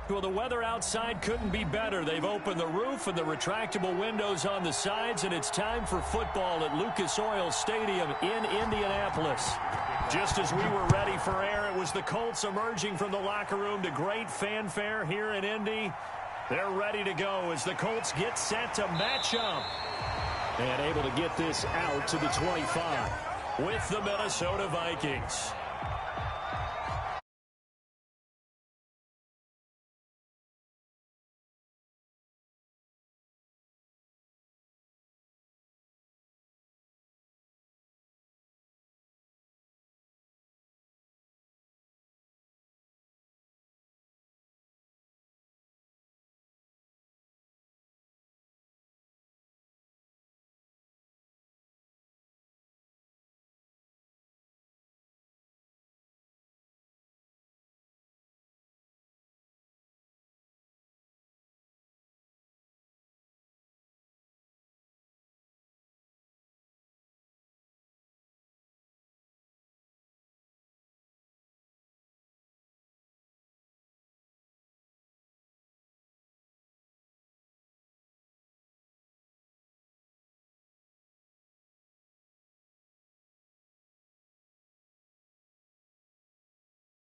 Well, the weather outside couldn't be better. They've opened the roof and the retractable windows on the sides, and it's time for football at Lucas Oil Stadium in Indianapolis. Just as we were ready for air, it was the Colts emerging from the locker room to great fanfare here in Indy. They're ready to go as the Colts get set to match up. And able to get this out to the 25 with the Minnesota Vikings.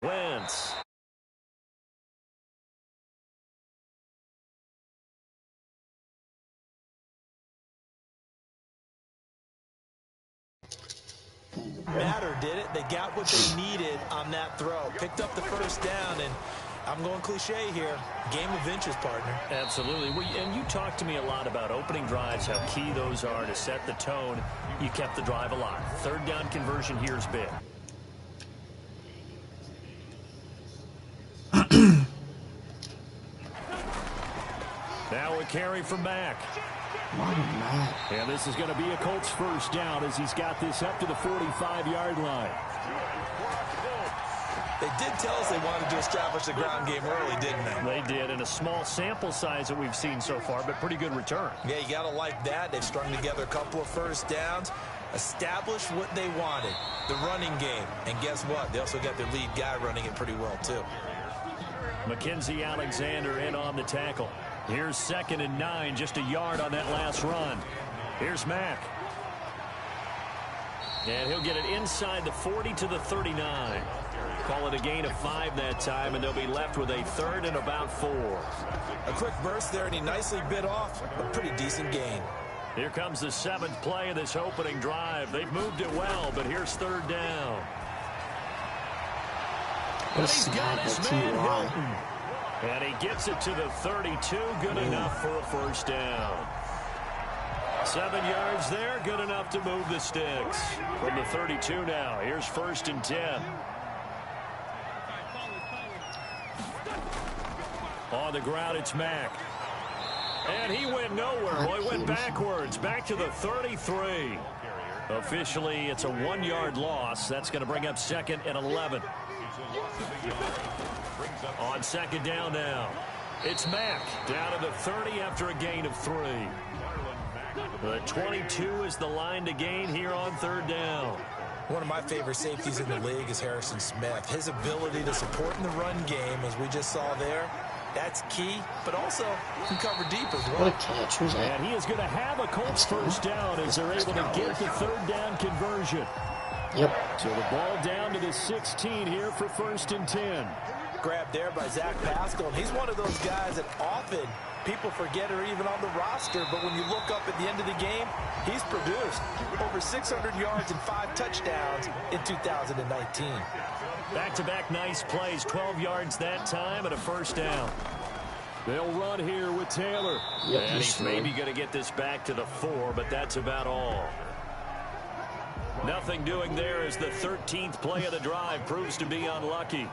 Wentz. Matter, did it? They got what they needed on that throw. Picked up the first down, and I'm going cliche here. Game of inches, partner. Absolutely. And you talked to me a lot about opening drives, how key those are to set the tone. You kept the drive alive. Third down conversion here is big. Now a carry from Mack. And this is going to be a Colts first down as he's got this up to the 45-yard line. They did tell us they wanted to establish the ground game early, didn't they? They did, in a small sample size that we've seen so far, but pretty good return. Yeah, you got to like that. They've strung together a couple of first downs, established what they wanted, the running game. And guess what? They also got their lead guy running it pretty well, too. Mackenzie Alexander in on the tackle. Here's 2nd and 9, just a yard on that last run. Here's Mack. And he'll get it inside the 40 to the 39. Call it a gain of 5 that time, and they'll be left with a 3rd and about 4. A quick burst there, and he nicely bit off a pretty decent gain. Here comes the 7th play of this opening drive. They've moved it well, but here's 3rd down. And he's got his man Hilton. And he gets it to the 32, good enough for a first down. 7 yards there, good enough to move the sticks. From the 32 now, here's 1st and 10. On the ground, it's Mack. And he went nowhere. Well, he went backwards, back to the 33. Officially, it's a 1-yard loss. That's going to bring up 2nd and 11. On 2nd down now, it's Mack down to the 30 after a gain of 3. The 22 is the line to gain here on 3rd down. One of my favorite safeties in the league is Harrison Smith. His ability to support in the run game, as we just saw there, that's key, but also can cover deep as well. What a catch. Who's that? And he is going to have a Colts first down as they're able to get the 3rd down conversion. Yep. So the ball down to the 16 here for 1st and 10. Grabbed there by Zach Pascal, and he's one of those guys that often people forget are even on the roster, but when you look up at the end of the game, he's produced over 600 yards and 5 touchdowns in 2019. Back-to-back nice plays, 12 yards that time and a first down. They'll run here with Taylor. Yep, and he's maybe going to get this back to the 4, but that's about all. Nothing doing there as the 13th play of the drive proves to be unlucky.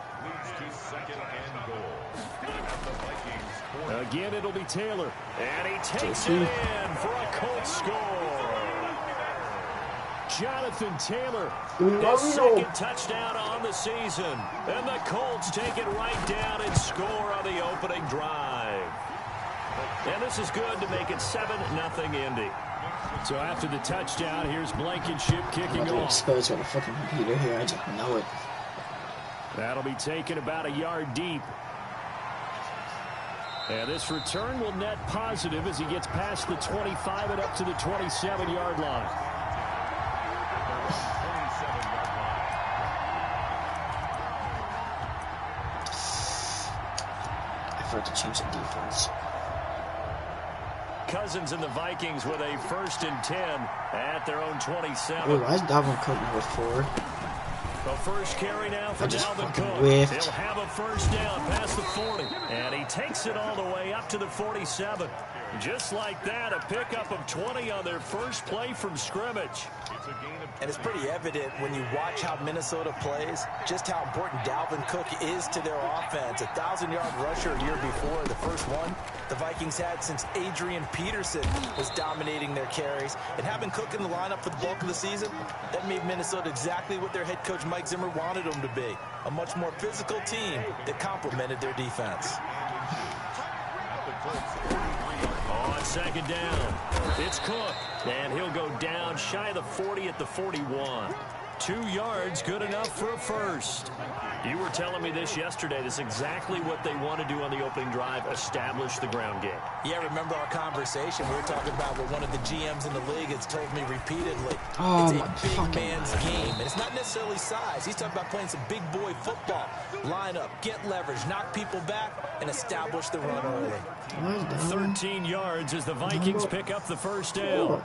Again, it'll be Taylor. And he takes it in for a Colts score. Jonathan Taylor, his 2nd touchdown on the season. And the Colts take it right down and score on the opening drive. And this is good to make it 7-0 Indy. So after the touchdown, here's Blankenship kicking off. I'm exposed on the fucking computer here. I just know it. That'll be taken about a yard deep. And this return will net positive as he gets past the 25 and up to the 27-yard line. I forgot to change the defense. Cousins and the Vikings with a 1st and 10 at their own 27. Wait, why is Dalvin Cook number 4? The first carry now for Dalvin Cook. Whiffed. He'll have a first down past the 40. And he takes it all the way up to the 47. Just like that, a pickup of 20 on their first play from scrimmage. And it's pretty evident when you watch how Minnesota plays, just how important Dalvin Cook is to their offense. A 1,000-yard rusher a year before, the first one the Vikings had since Adrian Peterson was dominating their carries. And having Cook in the lineup for the bulk of the season, that made Minnesota exactly what their head coach Mike Zimmer wanted them to be. A much more physical team that complemented their defense. On 2nd down, it's Cook, and he'll go down shy of the 40 at the 41. 2 yards, good enough for a first. You were telling me this yesterday. This is exactly what they want to do on the opening drive, establish the ground game. Yeah, remember our conversation. We were talking about what one of the GMs in the league has told me repeatedly. Oh, it's a big man's game, and it's not necessarily size. He's talking about playing some big boy football. Line up, get leverage, knock people back, and establish the run early. 13 yards as the Vikings pick up the first down.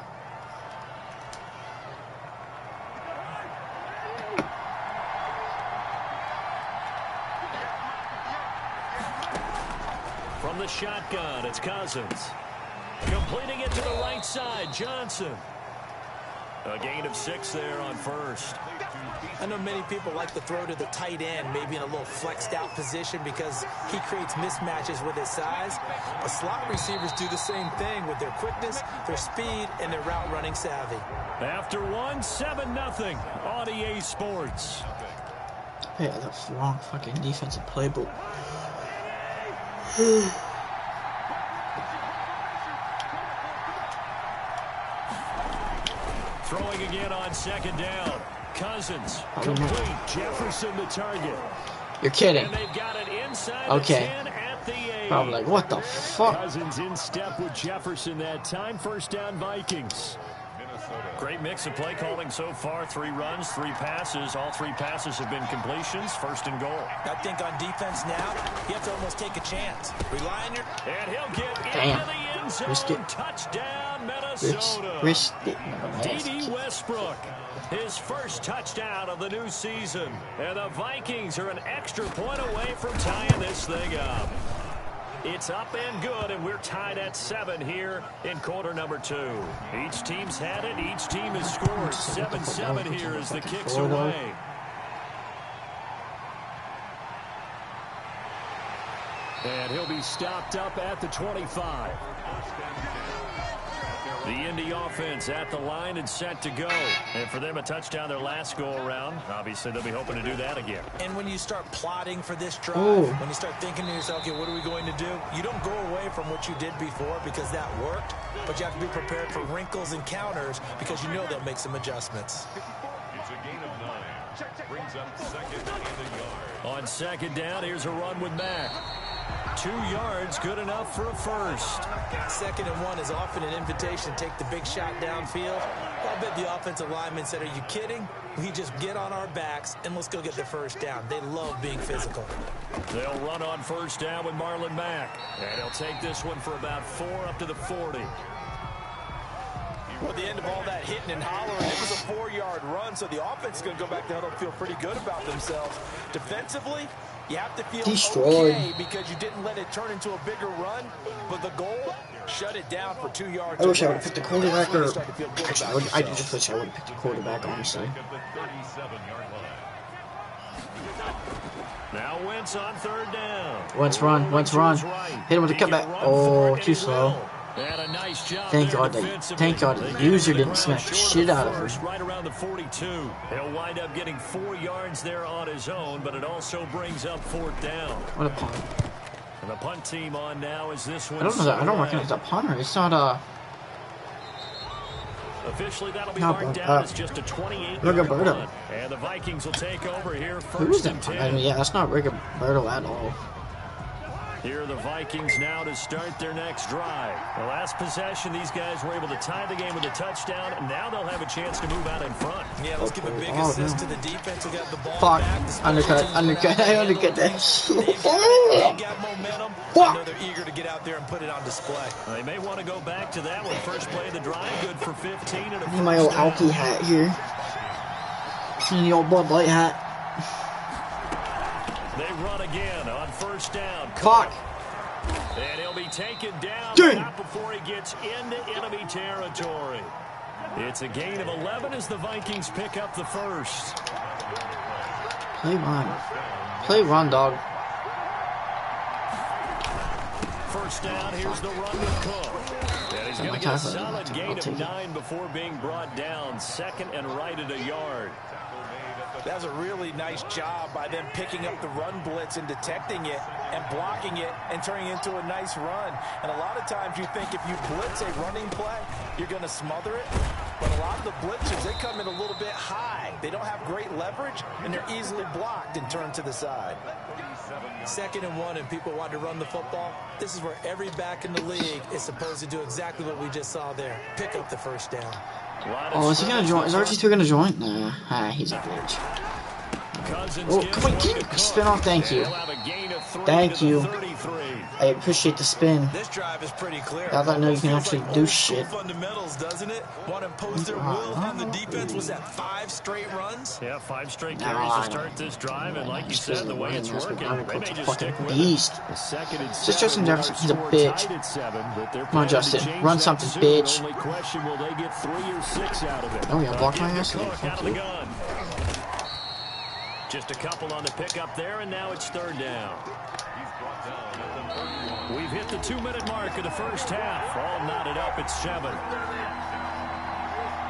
From the shotgun, it's Cousins. Completing it to the right side, Johnson. A gain of 6 there on first. I know many people like to throw to the tight end, maybe in a little flexed out position because he creates mismatches with his size. But slot receivers do the same thing with their quickness, their speed, and their route running savvy. After 7-0 on EA Sports. Yeah, that's wrong fucking defensive playbook. Throwing again on 2nd down. Cousins, complete. Jefferson the target. You're kidding. And they've got it inside Okay. the 10 at the 8. I'm like, what the fuck? Cousins in step with Jefferson that time. First down, Vikings. Great mix of play calling so far. 3 runs, 3 passes. All 3 passes have been completions. 1st and goal. I think on defense now, you have to almost take a chance. Rely on your... And he'll get Damn. into the end zone. Risk it. Touchdown, Minnesota. Risk it. D.D. Westbrook, his first touchdown of the new season. And the Vikings are an extra point away from tying this thing up. It's up and good, and we're tied at 7 here in quarter number 2. Each team's had it. Each team has scored. 7-7 here as the kick's away. And he'll be stopped up at the 25. The Indy offense at the line and set to go. And for them, a touchdown their last go-around. Obviously, they'll be hoping to do that again. And when you start plotting for this drive, Ooh. when you start thinking to yourself, okay, what are we going to do? You don't go away from what you did before because that worked, but you have to be prepared for wrinkles and counters because you know they'll make some adjustments. It's a gain of 9. Brings up 2nd and a yard. On 2nd down, here's a run with Mack. 2 yards, good enough for a first. 2nd and 1 is often an invitation. Take the big shot downfield. I'll bet the offensive lineman said, are you kidding? We just get on our backs and let's go get the first down. They love being physical. They'll run on 1st down with Marlon Mack. And he'll take this one for about 4 up to the 40. Well, at the end of all that hitting and hollering, it was a 4-yard run, so the offense is going to go back down and feel pretty good about themselves. Defensively, you have to feel Destroyed. okay because you didn't let it turn into a bigger run, but the goal, shut it down for 2 yards. I wish I would have picked the quarterback, or Start to feel good actually, about I themselves. just wish I would have picked the quarterback, honestly. At the 37-yard line. Now Wentz on 3rd down. Wentz run, Wentz run. Hit him with a He can cutback. run Oh, for it, and too he slow. will. And a nice job Thank there God defensively. the They user get didn't the smack ground the short shit of out of first, him. right around the 42. He'll wind up getting 4 yards there on his own, but it also brings up 4th down. What a punt. And the punt team on now is this one. I don't know that. I don't recognize that punter. It's not Officially, that'll be No, marked but, down as just a 28-yard Rigoberto. punt. And the Vikings will take over here Who is 1st that and punter? 10. I mean, yeah, that's not Rigoberto at all. Here are the Vikings now to start their next drive. The last possession, these guys were able to tie the game with a touchdown, and now they'll have a chance to move out in front. Yeah, let's give a big assist to the defense who got the ball Fuck. back. Undercut. I undercut that. They've got momentum. I know they're eager to get out there and put it on display. They may want to go back to that one. First play of the drive, good for 15. And I need my old Alki hat here. And the old Bud Light hat. They run again on first down. Fuck. And he'll be taken down not before he gets into enemy territory. It's a gain of 11 as the Vikings pick up the first. Play run. Play run, dog. First down, here's the run with Cook. And he's going to get a solid gain of 9 before being brought down. Second and right at a yard. That was a really nice job by them picking up the run blitz and detecting it and blocking it and turning it into a nice run. And a lot of times you think if you blitz a running play, you're going to smother it. But a lot of the blitzers, they come in a little bit high. They don't have great leverage, and they're easily blocked and turned to the side. 2nd and 1, and people want to run the football. This is where every back in the league is supposed to do exactly what we just saw there. Pick up the first down. Oh, is he going to join? Is RG2 going to join? Nah, he's a bitch. Oh, come on, get spin off. Thank you. Thank you. I appreciate the spin. This drive is pretty clear. I know you can actually do shit. Fundamentals, doesn't it? Want to impose their will on the defense. Was that 5 straight runs? Yeah, 5 straight carries to start this drive, and like you said, the way it's working, they may just stick with beast. it. Second and Just Justin Jefferson, he's a bitch. Come on, Justin, run something, bitch. Only question, will they get 3 or 6 out of it? Oh yeah, block my ass. Out of the gun. Just a couple on the pickup there, and now it's third down. We've hit the 2-minute mark of the first half. All knotted up at 7.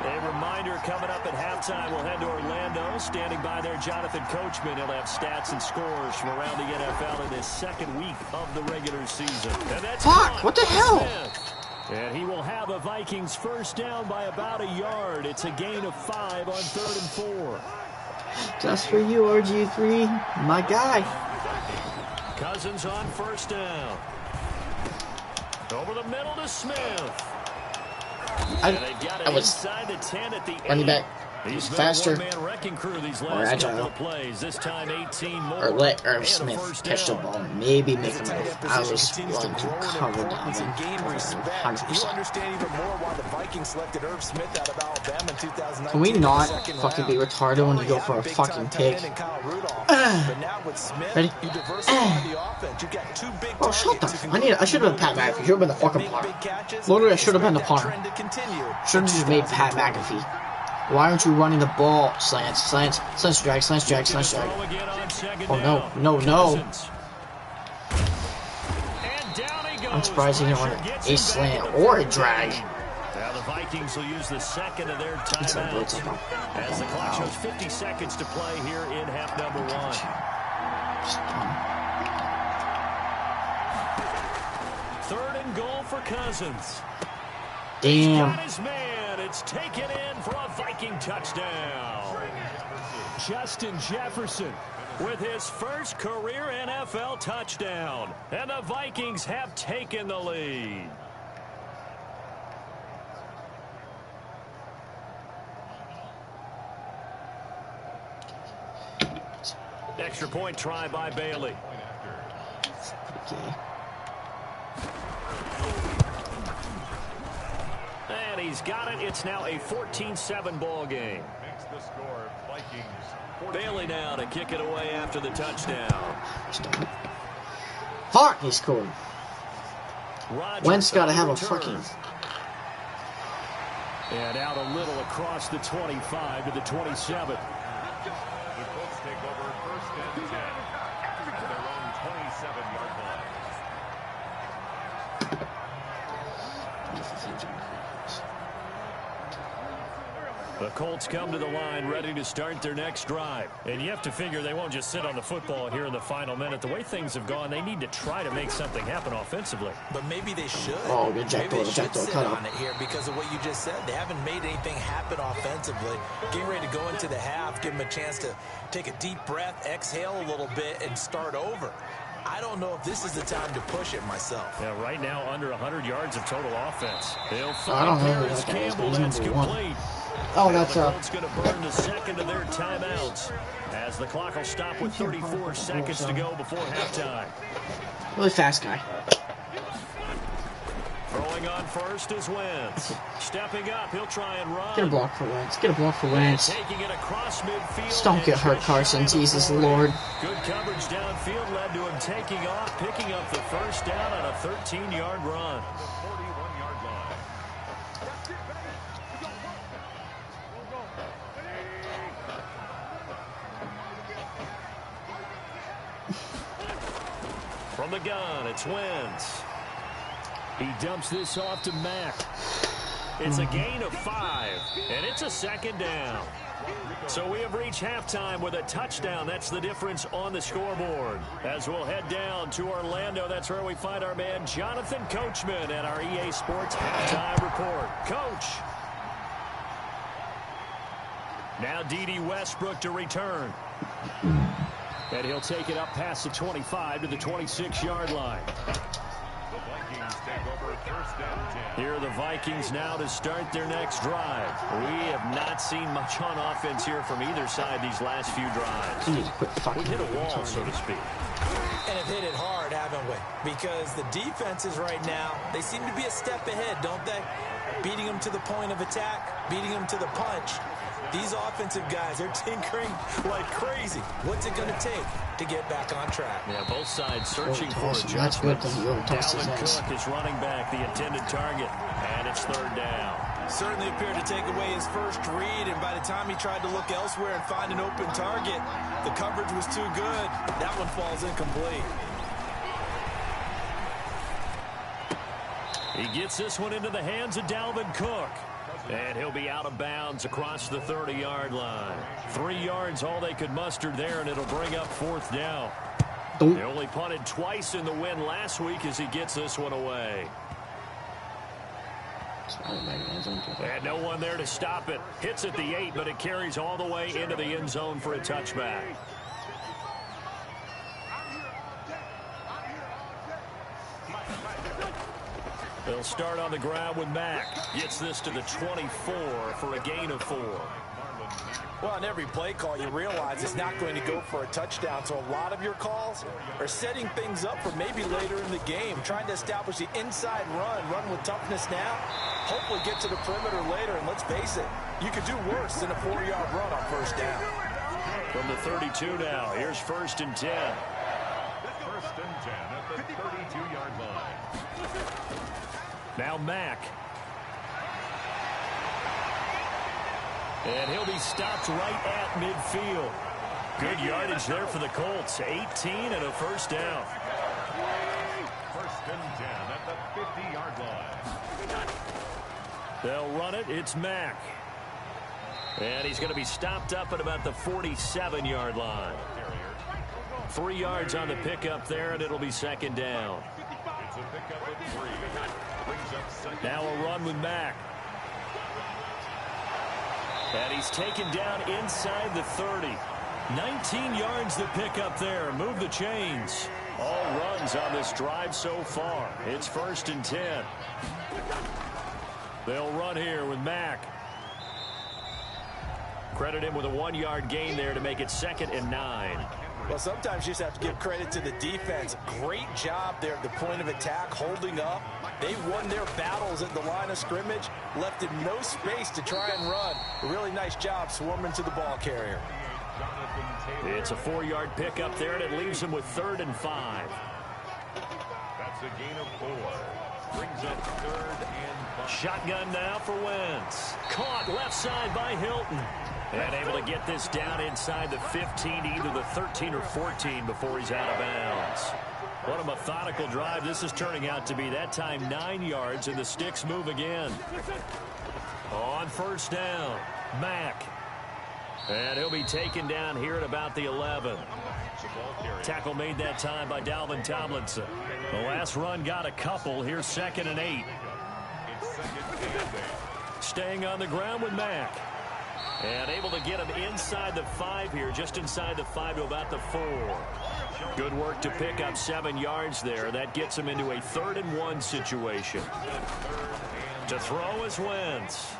A reminder coming up at halftime, we'll head to Orlando. Standing by there, Jonathan Coachman. He'll have stats and scores from around the NFL in his 2nd week of the regular season. And that's fuck, what the hell? And he will have a Vikings first down by about a yard. It's a gain of 5 on 3rd and 4. Just for you, RG3, my guy. Cousins on first down. Over the middle to Smith. I was running back. He's faster, more agile, or Smith catch the ball, maybe make a move. I was willing to cover down him 100%. Can we not fucking be retarded when you go for a fucking pick? Ready? Oh, shut the fuck. I should have been Pat McAfee. Should have been the fucking punter. Literally, I should have been the punter. Should have just made Pat McAfee. Why aren't you running the ball? Slants, drag. Oh, no. I'm surprised he didn't run a slant or a drag. Now the Vikings will use the 2nd of their timeouts as the clock shows 50 seconds to play here in half number 1. Third and goal for Cousins. Damn. He's got his man. It's taken in for a Viking touchdown. Justin Jefferson with his first career NFL touchdown. And the Vikings have taken the lead. Extra point try by Bailey. Okay. And he's got it. It's now a 14-7 ball game. Bailey now to kick it away after the touchdown. Fuck, he scored. Wentz got to have a fucking... And out a little across the 25 to the 27. The Colts take over 1st and 10 at their own 27-yard line. The Colts come to the line ready to start their next drive. And you have to figure they won't just sit on the football here in the final minute. The way things have gone, they need to try to make something happen offensively. But maybe they should. Oh, good jack maybe door, they should sit on it here because of what you just said. They haven't made anything happen offensively. Getting ready to go into the half, give them a chance to take a deep breath, exhale a little bit, and start over. I don't know if this is the time to push it myself. Yeah, right now under 100 yards of total offense. They'll I don't find know who Paris that guy is, but Campbell. he's That's number 1. complete. Oh, that's the Colts going to burn the second of their timeouts as the clock will stop with 34 seconds to go before halftime. Really fast guy. Throwing on first is Wentz. Stepping up, he'll try and run. Get a block for Wentz. Get a block for Wentz. Taking it across midfield. Just don't get hurt, Carson. Jesus Lord. Good coverage downfield led to him taking off, picking up the first down on a 13-yard run. From the gun, it's Wentz. He dumps this off to Mack. It's a gain of 5, and it's a second down. So we have reached halftime with a touchdown. That's the difference on the scoreboard. As we'll head down to Orlando, that's where we find our man Jonathan Coachman at our EA Sports Halftime Report. Coach. Now D.D. Westbrook to return. And he'll take it up past the 25 to the 26-yard line. Here are the Vikings now to start their next drive. We have not seen much on offense here from either side these last few drives. We've hit a wall, so to speak. And have hit it hard, haven't we? Because the defenses right now, they seem to be a step ahead, don't they? Beating them to the point of attack, beating them to the punch. These offensive guys, they're tinkering like crazy. What's it going to take to get back on track? Yeah, both sides searching for adjustments. That's good because Dalvin Cook is running back, the intended target, and it's third down. Certainly appeared to take away his first read, and by the time he tried to look elsewhere and find an open target, the coverage was too good. That one falls incomplete. He gets this one into the hands of Dalvin Cook. And he'll be out of bounds across the 30-yard line. 3 yards, all they could muster there, and it'll bring up fourth down. They only punted twice in the win last week as he gets this one away. And no one there to stop it. Hits at the 8, but it carries all the way into the end zone for a touchback. They'll start on the ground with Mack. Gets this to the 24 for a gain of 4. Well, on every play call, you realize it's not going to go for a touchdown. So a lot of your calls are setting things up for maybe later in the game, trying to establish the inside run with toughness now, hopefully get to the perimeter later. And let's face it, you could do worse than a 4-yard run on first down. From the 32 now, here's 1st and 10. 1st and 10 at the 32-yard line. Now Mack. And he'll be stopped right at midfield. Good yardage there for the Colts. 18 and a first down. 1st and 10 at the 50-yard line. They'll run it. It's Mack. And he's going to be stopped up at about the 47-yard line. 3 yards on the pickup there, and it'll be second down. It's a pickup of 3. Now a run with Mack. And he's taken down inside the 30. 19 yards to pick up there. Move the chains. All runs on this drive so far. It's 1st and 10. They'll run here with Mack. Credit him with a 1-yard gain there to make it 2nd and 9. Well, sometimes you just have to give credit to the defense. Great job there at the point of attack, holding up. They won their battles at the line of scrimmage, left him no space to try and run. A really nice job swarming to the ball carrier. It's a 4-yard pickup there, and it leaves him with 3rd and 5. That's a gain of 4. Brings up 3rd and 5. Shotgun now for Wentz. Caught left side by Hilton. And able to get this down inside the 15, either the 13 or 14 before he's out of bounds. What a methodical drive this is turning out to be. That time 9 yards, and the sticks move again. On first down, Mack. And he'll be taken down here at about the 11. Tackle made that time by Dalvin Tomlinson. The last run got a couple. Here's 2nd and 8. Staying on the ground with Mack. And able to get him inside the 5 here, just inside the 5 to about the 4. Good work to pick up 7 yards there. That gets him into a 3rd and 1 situation. To throw is Wentz.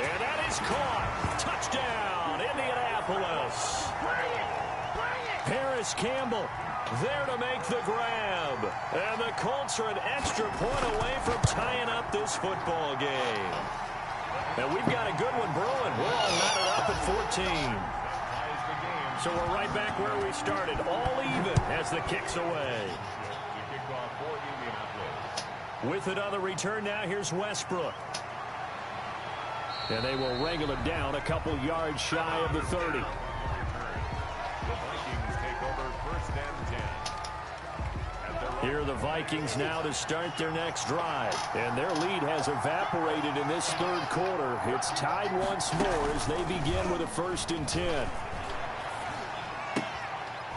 And that is caught. Touchdown, Indianapolis. Harris Campbell there to make the grab. And the Colts are an extra point away from tying up this football game. And we've got a good one brewing. We're all knotted up at 14. So we're right back where we started. All even as the kick's away. With it on the return now, here's Westbrook. And they will wrangle it down a couple yards shy of the 30. Here are the Vikings now to start their next drive. And their lead has evaporated in this 3rd quarter. It's tied once more as they begin with a 1st and 10.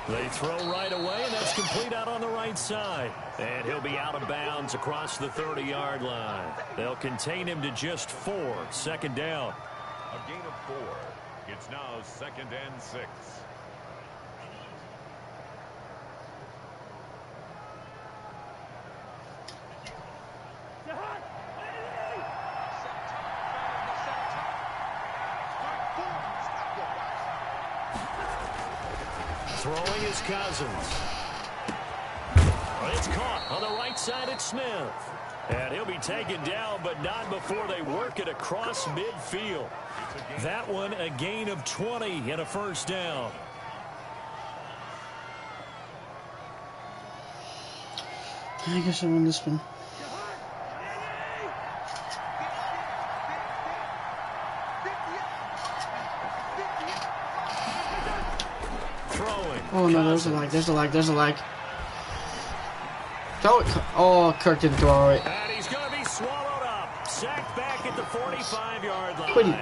They throw right away, and that's complete out on the right side. And he'll be out of bounds across the 30-yard line. They'll contain him to just 4. 2nd down. A gain of 4. It's now 2nd and 6. Throwing is Cousins. It's caught on the right side at Smith. And he'll be taken down, but not before they work it across midfield. That one a gain of 20 and a 1st down. I guess I won this one. Oh no, there's a lag, there's a lag, there's a lag. Throw it. Oh, Kirk didn't throw it. And he's going to be swallowed up. Sacked back at the 45-yard line. Quitty.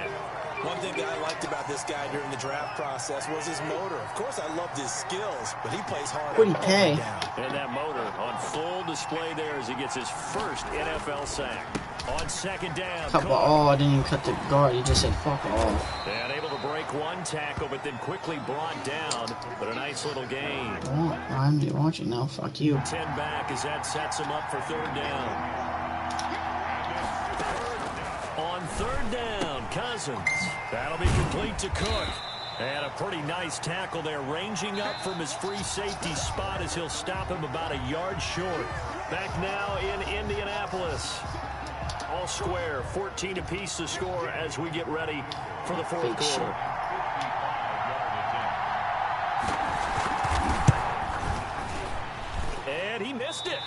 One thing that I liked about this guy during the draft process was his motor. Of course, I loved his skills, but he plays hard. What did he pay? And that motor on full display there as he gets his 1st NFL sack. On 2nd down. Oh, I didn't even cut the guard. He just said fuck off. And able to break one tackle, but then quickly brought down. But a nice little gain. Oh, I'm watching now. Fuck you. 10 back as that sets him up for 3rd down. On 3rd down, Cousins. That'll be complete to Cook. And a pretty nice tackle there, ranging up from his free safety spot as he'll stop him about a yard short. Back now in Indianapolis. All square, 14 apiece to score as we get ready for the 4th quarter. And he missed it.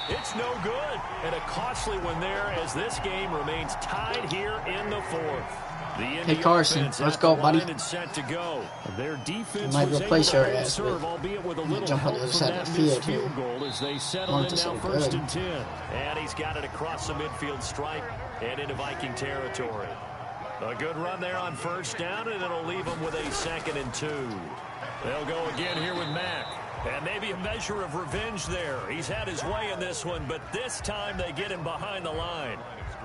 It's no good. And a costly one there as this game remains tied here in the 4th. Hey Carson, let's go, buddy. Set to go. Their defense might was replace able your to ass serve, albeit with a little jump on help the other from side that of the field missed here. field goal as they settle in now so 1st good. and 10. And he's got it across the midfield stripe and into Viking territory. A good run there on 1st down, and it'll leave them with a 2nd and 2. They'll go again here with Mack. And maybe a measure of revenge there. He's had his way in this one, but this time they get him behind the line.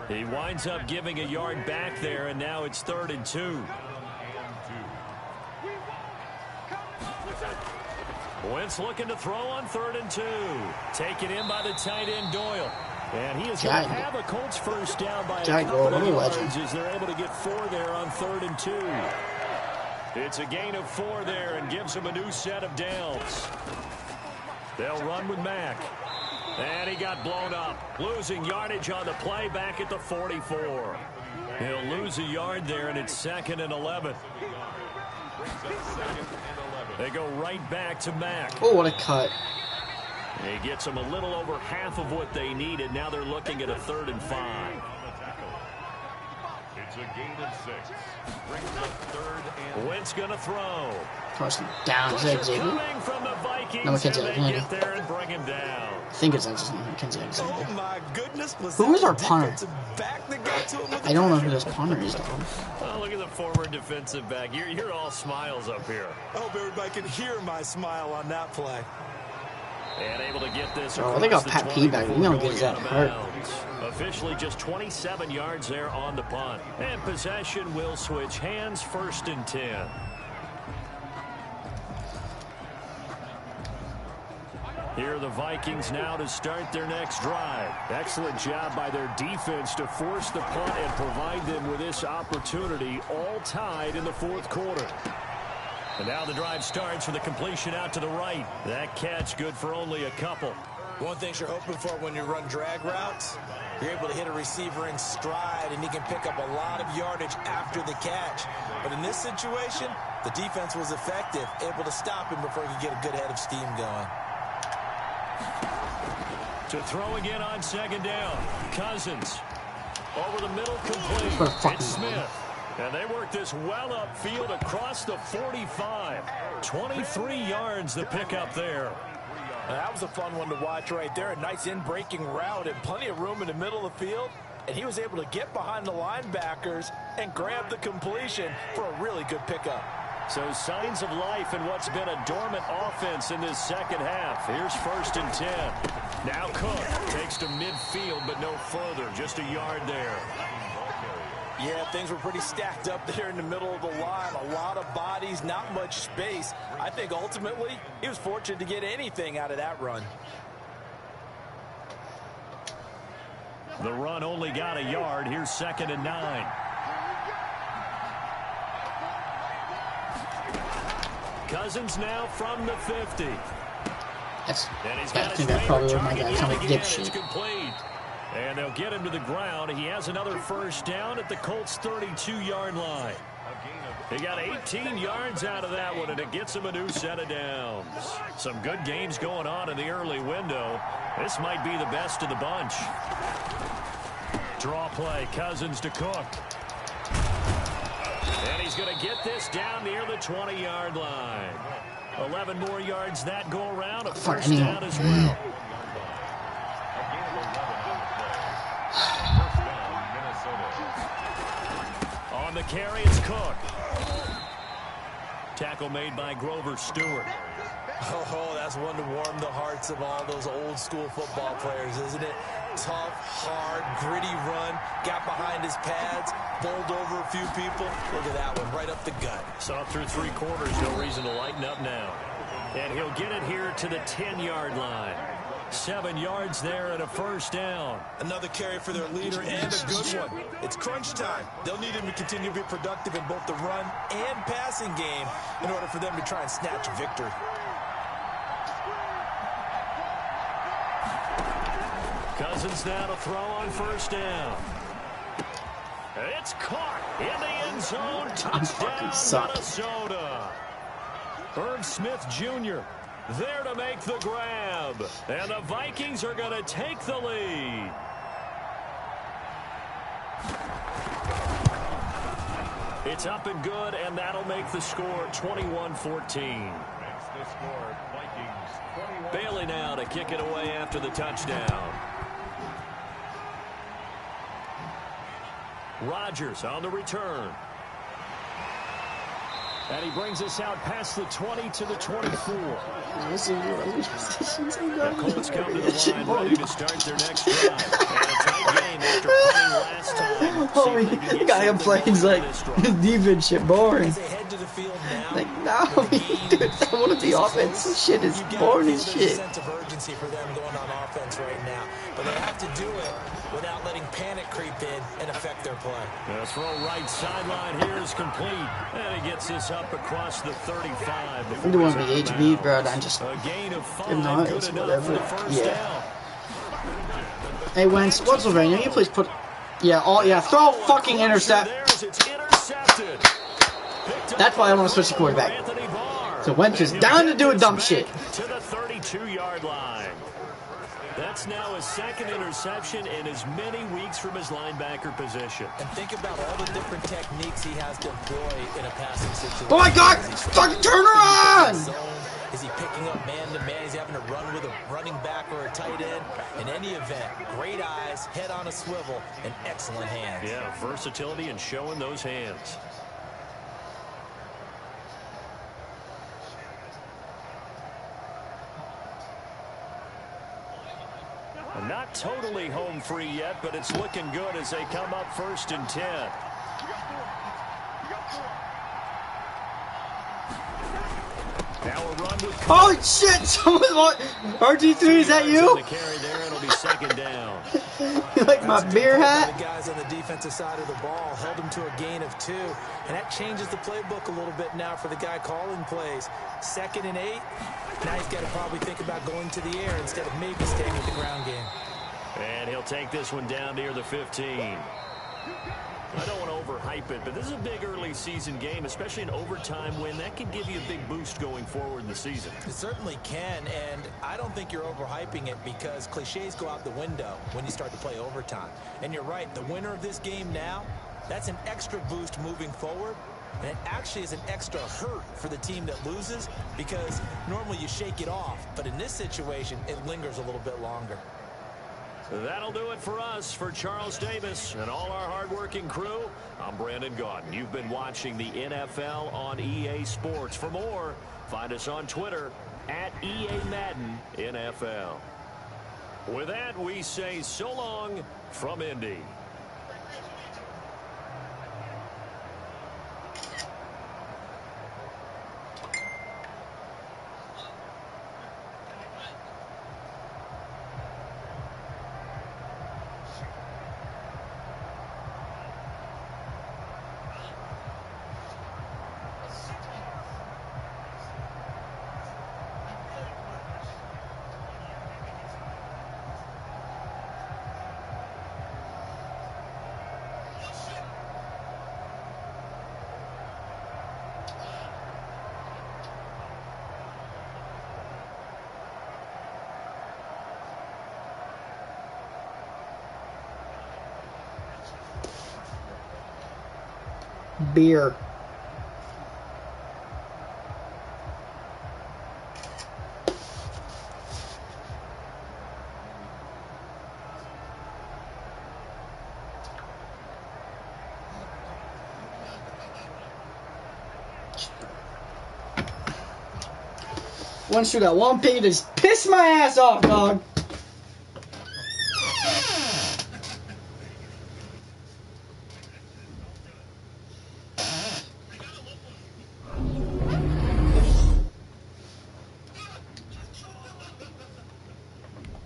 He winds up giving a yard back there, and now it's 3rd and 2. Wentz looking to throw on 3rd and 2. Taken in by the tight end Doyle. And he is going to have a Colts 1st down by a couple of yards as they're able to get 4 there on 3rd and 2. It's a gain of 4 there and gives them a new set of downs. They'll run with Mack. And he got blown up. Losing yardage on the play back at the 44. He'll lose a yard there, and it's 2nd and 11. They go right back to Mack. Oh, what a cut. He gets them a little over half of what they needed. Now they're looking at a 3rd and 5. It's a gain of 6. Brings up 3rd and... Wentz going to throw. Carson down. Is that Xavier? Coming from the Vikings. No, McKenzie Alexander. Get there and bring him down. I think it's McKenzie Alexander. Oh my goodness. Who is our punter? I don't know who this punter is, though. Oh, look at the former defensive back. You're all smiles up here. I hope everybody can hear my smile on that play. And able to get this Oh, they got Pat P back. You don't get that hurt. Officially just 27 yards there on the punt. And possession will switch hands, 1st and 10. Here are the Vikings now to start their next drive. Excellent job by their defense to force the punt and provide them with this opportunity, all tied in the 4th quarter. And now the drive starts with a completion out to the right. That catch good for only a couple. One thing you're hoping for when you run drag routes, you're able to hit a receiver in stride, and he can pick up a lot of yardage after the catch. But in this situation, the defense was effective, able to stop him before he could get a good head of steam going. To throw again on 2nd down. Cousins. Over the middle, complete. It's Smith. And they work this well upfield across the 45. 23 yards the pickup there. That was a fun one to watch right there. A nice in-breaking route and plenty of room in the middle of the field. And he was able to get behind the linebackers and grab the completion for a really good pickup. So signs of life in what's been a dormant offense in this 2nd half. Here's 1st and 10. Now Cook takes to midfield, but no further. Just a yard there. Yeah, things were pretty stacked up there in the middle of the line. A lot of bodies, not much space. I think ultimately he was fortunate to get anything out of that run. The run only got a yard. Here's 2nd and 9. Cousins now from the 50. And he's got his favorite target yet again. It's complete. And they'll get him to the ground. He has another 1st down at the Colts' 32-yard line. He got 18 yards out of that one, and it gets him a new set of downs. Some good games going on in the early window. This might be the best of the bunch. Draw play, Cousins to Cook. And he's going to get this down near the 20-yard line. 11 more yards that go around. A 1st down as well. On the carry, it's Cook. Tackle made by Grover Stewart. Oh, that's one to warm the hearts of all those old school football players, isn't it? Tough, hard, gritty run. Got behind his pads, bowled over a few people. Look at that one, right up the gut. Saw through 3 quarters, no reason to lighten up now. And he'll get it here to the 10-yard line. 7 yards there and a 1st down. Another carry for their leader and a good one. It's crunch time. They'll need him to continue to be productive in both the run and passing game in order for them to try and snatch a victory. Cousins now to throw on 1st down. It's caught in the end zone. Touchdown, Minnesota. Irv Smith Jr. there to make the grab. And the Vikings are going to take the lead. It's up and good, and that'll make the score 21-14. Bailey now to kick it away after the touchdown. Rodgers on the return. And he brings us out past the 20 to the 24. The Colts come to the line ready to start their next drive. And a tight game after punting last time. Oh, you got him playing like defense shit boring. Like, no, dude, I want to be offense. This shit is boring as shit. There's a sense of urgency for them going on offense right now. But they have to do it without letting panic creep in and affect their play. The throw right sideline here is complete. And he gets this up across the 35. I'm doing the HB, bro. I'm just, a gain of 5, no, good it's enough whatever. for the 1st down. Hey, Wentz, Pennsylvania, you please put, throw fucking intercept. That's why I want to switch the quarterback. So Wentz is down to do a dumb shit. To the 32-yard line. That's now his 2nd interception in as many weeks from his linebacker position. And think about all the different techniques he has to employ in a passing situation. Oh my God! Fucking turn around! Is he picking up man-to-man? Is he having to run with a running back or a tight end? In any event, great eyes, head on a swivel, and excellent hands. Yeah, versatility and showing those hands. Not totally home free yet, but it's looking good as they come up 1st and 10. Now a run with holy shit! Someone's RG3, is that you? The carry there, it'll be 2nd down. You like my beer hat? The guys on the defensive side of the ball held him to a gain of 2, and that changes the playbook a little bit now for the guy calling plays. 2nd and 8. Now he's got to probably think about going to the air instead of maybe staying with the ground game. And he'll take this one down near the 15. I don't want to overhype it, but this is a big early season game, especially an overtime win. That can give you a big boost going forward in the season. It certainly can, and I don't think you're overhyping it because cliches go out the window when you start to play overtime. And you're right, the winner of this game now, that's an extra boost moving forward. And it actually is an extra hurt for the team that loses because normally you shake it off. But in this situation, it lingers a little bit longer. That'll do it for us. For Charles Davis and all our hardworking crew, I'm Brandon Gaudin. You've been watching the NFL on EA Sports. For more, find us on Twitter at EA Madden NFL. With that, we say so long from Indy. Beer. Once you got one pig, just piss my ass off, dog.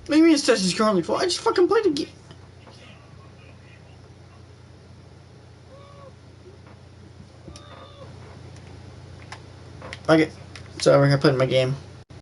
What do you mean it's touches currently full? I just fucking played a game. Okay, so we're gonna play my game.